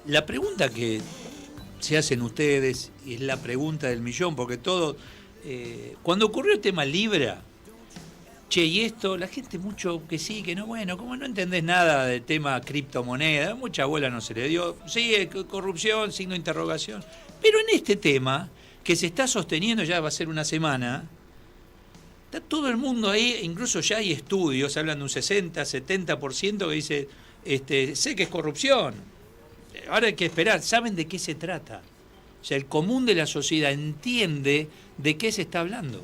La pregunta que se hacen ustedes es la pregunta del millón, porque todo... cuando ocurrió el tema Libra, che, y esto, la gente mucho que sí, que no, bueno, como no entendés nada del tema criptomoneda, mucha bola no se le dio. Sí, corrupción, signo de interrogación. Pero en este tema, que se está sosteniendo ya va a ser una semana, está todo el mundo ahí, incluso ya hay estudios, hablan de un 60-70% que dice, sé que es corrupción. Ahora hay que esperar, ¿saben de qué se trata? O sea, el común de la sociedad entiende de qué se está hablando.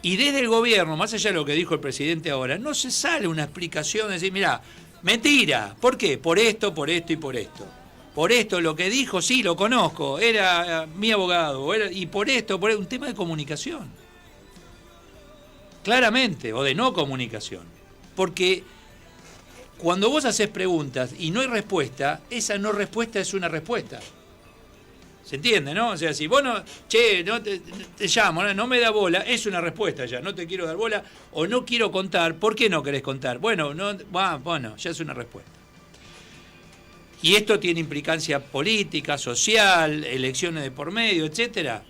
Y desde el gobierno, más allá de lo que dijo el presidente ahora, no se sale una explicación de decir, mirá, mentira, ¿por qué? Por esto y por esto. Por esto, lo que dijo, sí, lo conozco, era mi abogado, y por esto, un tema de comunicación. Claramente, o de no comunicación. Porque cuando vos haces preguntas y no hay respuesta, esa no respuesta es una respuesta. ¿Se entiende, no? O sea, si vos no, che, no te llamo, no me da bola, es una respuesta ya, no te quiero dar bola o no quiero contar, ¿por qué no querés contar? Bueno, bueno, ya es una respuesta. Y esto tiene implicancia política, social, elecciones de por medio, etcétera.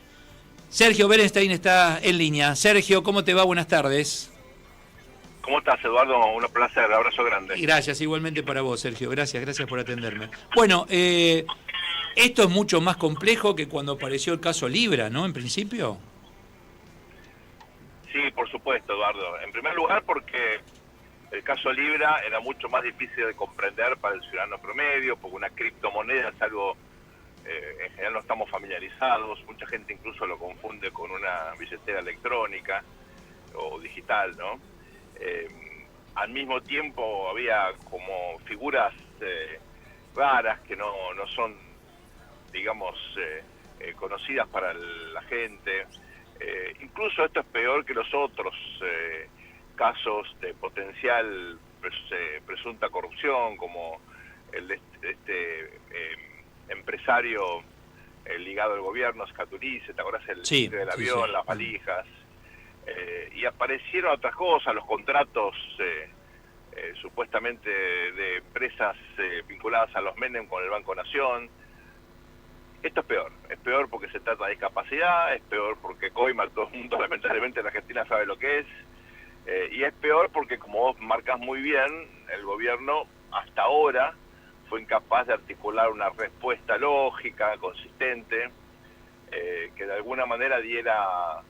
Sergio Berenstein está en línea. Sergio, ¿cómo te va? Buenas tardes. ¿Cómo estás, Eduardo? Un placer, un abrazo grande. Gracias, igualmente para vos, Sergio. Gracias por atenderme. Bueno, esto es mucho más complejo que cuando apareció el caso Libra, ¿no? En principio. Sí, por supuesto, Eduardo. En primer lugar, porque el caso Libra era mucho más difícil de comprender para el ciudadano promedio, porque una criptomoneda es algo, en general no estamos familiarizados, mucha gente incluso lo confunde con una billetera electrónica o digital, ¿no? Al mismo tiempo había como figuras raras que no son, digamos, conocidas para la gente. Incluso esto es peor que los otros casos de potencial presunta corrupción, como el de este empresario ligado al gobierno, Scaturice, ¿te acuerdas? El sí, del avión, sí. las valijas. Y aparecieron otras cosas, los contratos supuestamente de empresas vinculadas a los Menem con el Banco Nación. Esto es peor porque se trata de discapacidad, es peor porque coima, todo el mundo lamentablemente en Argentina sabe lo que es, y es peor porque, como vos marcas muy bien, el gobierno hasta ahora fue incapaz de articular una respuesta lógica, consistente, que de alguna manera diera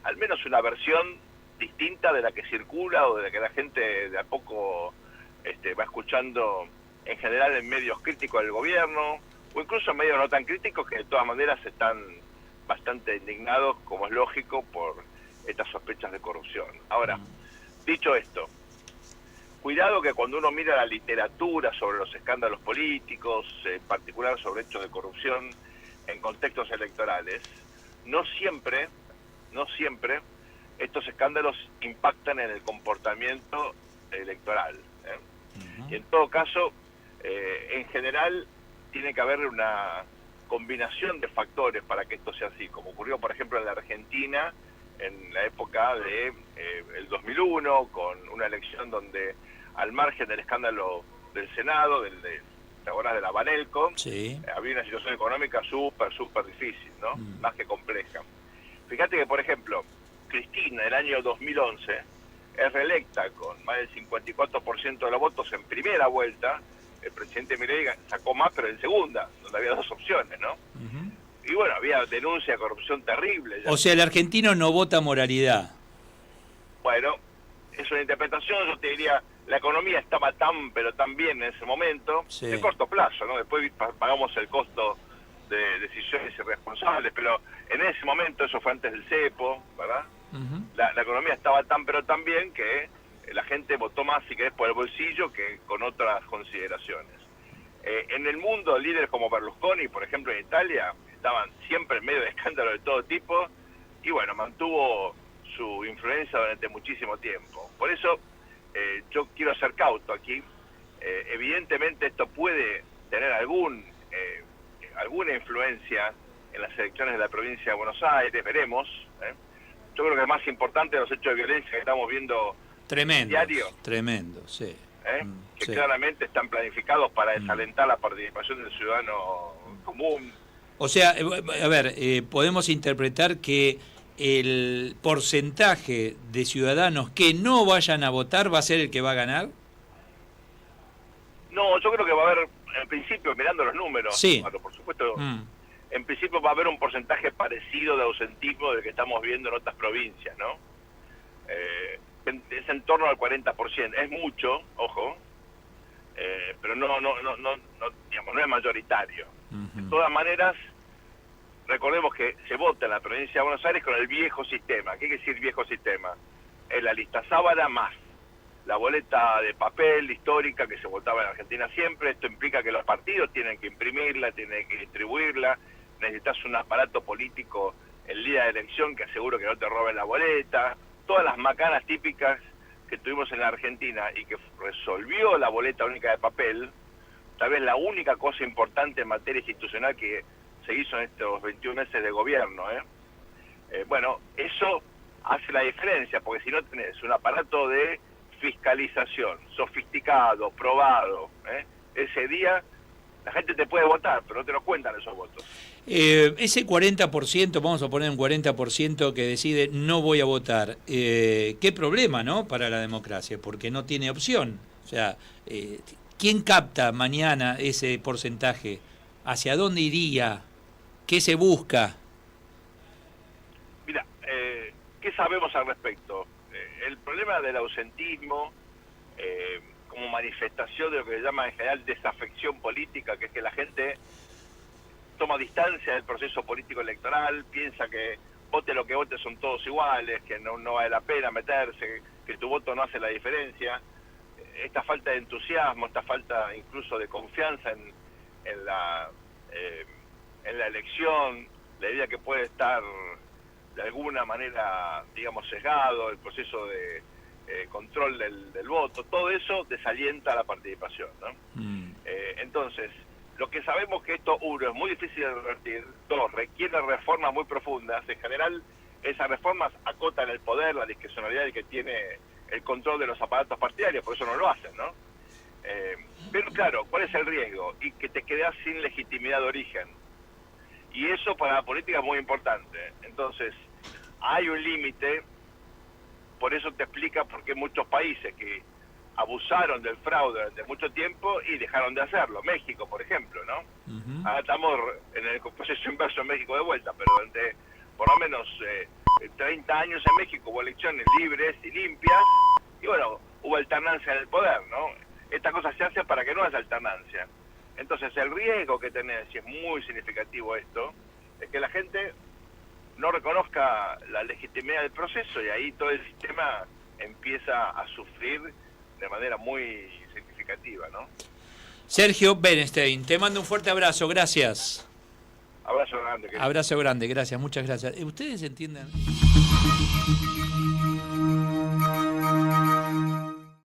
al menos una versión distinta de la que circula o de la que la gente de a poco va escuchando en general en medios críticos del gobierno, o incluso en medios no tan críticos que de todas maneras están bastante indignados, como es lógico, por estas sospechas de corrupción. Ahora, dicho esto, cuidado que cuando uno mira la literatura sobre los escándalos políticos, en particular sobre hechos de corrupción en contextos electorales, no siempre estos escándalos impactan en el comportamiento electoral. Y en todo caso, en general, tiene que haber una combinación de factores para que esto sea así, como ocurrió, por ejemplo, en la Argentina, en la época de el 2001, con una elección donde, al margen del escándalo del Senado, ¿te acuerdas de la Banelco? Sí. Había una situación económica súper difícil, ¿no? Más que compleja. Fíjate que, por ejemplo, Cristina, en el año 2011, es reelecta con más del 54% de los votos en primera vuelta. El presidente Milei sacó más, pero en segunda, donde había dos opciones, ¿no? Y bueno, había denuncia de corrupción terrible. O sea, el argentino no vota moralidad. Bueno, es una interpretación, yo te diría, la economía estaba pero tan bien en ese momento, sí, de corto plazo, ¿no? Después pagamos el costo de decisiones irresponsables, pero en ese momento, eso fue antes del cepo, ¿verdad? La economía estaba pero tan bien que la gente votó más, si querés, por el bolsillo que con otras consideraciones. En el mundo, líderes como Berlusconi, por ejemplo, en Italia, estaban siempre en medio de escándalos de todo tipo, y bueno, mantuvo su influencia durante muchísimo tiempo. Por eso, yo quiero ser cauto aquí. Evidentemente esto puede tener alguna influencia en las elecciones de la provincia de Buenos Aires, veremos. Yo creo que es más importante los hechos de violencia que estamos viendo tremendo, diario. Tremendo, sí. que sí. claramente están planificados para desalentar la participación del ciudadano común. O sea, a ver, podemos interpretar que el porcentaje de ciudadanos que no vayan a votar va a ser el que va a ganar. No, yo creo que va a haber, en principio, mirando los números, Sí. bueno, por supuesto, en principio va a haber un porcentaje parecido de ausentismo del que estamos viendo en otras provincias, ¿no? Es en torno al 40%, es mucho, ojo, pero no, digamos, no es mayoritario. De todas maneras, recordemos que se vota en la provincia de Buenos Aires con el viejo sistema. ¿Qué quiere decir viejo sistema? Es la lista sábana más la boleta de papel histórica que se votaba en Argentina siempre. Esto implica que los partidos tienen que imprimirla, tienen que distribuirla, necesitas un aparato político el día de elección que asegure que no te roben la boleta, todas las macanas típicas que tuvimos en la Argentina y que resolvió la boleta única de papel. Tal vez la única cosa importante en materia institucional que se hizo en estos 21 meses de gobierno. Bueno, eso hace la diferencia, porque si no tenés un aparato de fiscalización sofisticado, probado, ese día la gente te puede votar, pero no te lo cuentan esos votos. Ese 40%, vamos a poner un 40% que decide no voy a votar, qué problema, ¿no?, para la democracia, porque no tiene opción. O sea, ¿quién capta mañana ese porcentaje? ¿Hacia dónde iría? ¿Qué se busca? Mira, ¿qué sabemos al respecto? El problema del ausentismo, como manifestación de lo que se llama en general desafección política, que es que la gente toma distancia del proceso político electoral, piensa que vote lo que vote son todos iguales, que no vale la pena meterse, que tu voto no hace la diferencia. Esta falta de entusiasmo, esta falta incluso de confianza en la elección, la idea que puede estar de alguna manera, digamos, sesgado el proceso de control del voto, todo eso desalienta la participación, ¿no? Entonces, lo que sabemos que esto, uno, es muy difícil de revertir, dos, requiere reformas muy profundas. En general, esas reformas acotan el poder, la discrecionalidad del que tiene el control de los aparatos partidarios, por eso no lo hacen, ¿no? Pero claro, ¿cuál es el riesgo? Y que te quedas sin legitimidad de origen. Y eso para la política es muy importante. Entonces, hay un límite, por eso te explica por qué muchos países que abusaron del fraude durante mucho tiempo y dejaron de hacerlo. México, por ejemplo, ¿no? Ahora estamos en el proceso inverso en México de vuelta, pero durante por lo menos 30 años en México hubo elecciones libres y limpias, y bueno, hubo alternancia en el poder, ¿no? Esta cosa se hace para que no haya alternancia. Entonces el riesgo que tenés, y es muy significativo esto, es que la gente no reconozca la legitimidad del proceso y ahí todo el sistema empieza a sufrir de manera muy significativa, ¿no? Sergio Bernstein, te mando un fuerte abrazo, gracias. Abrazo grande. Abrazo grande, gracias, muchas gracias. ¿Ustedes entienden?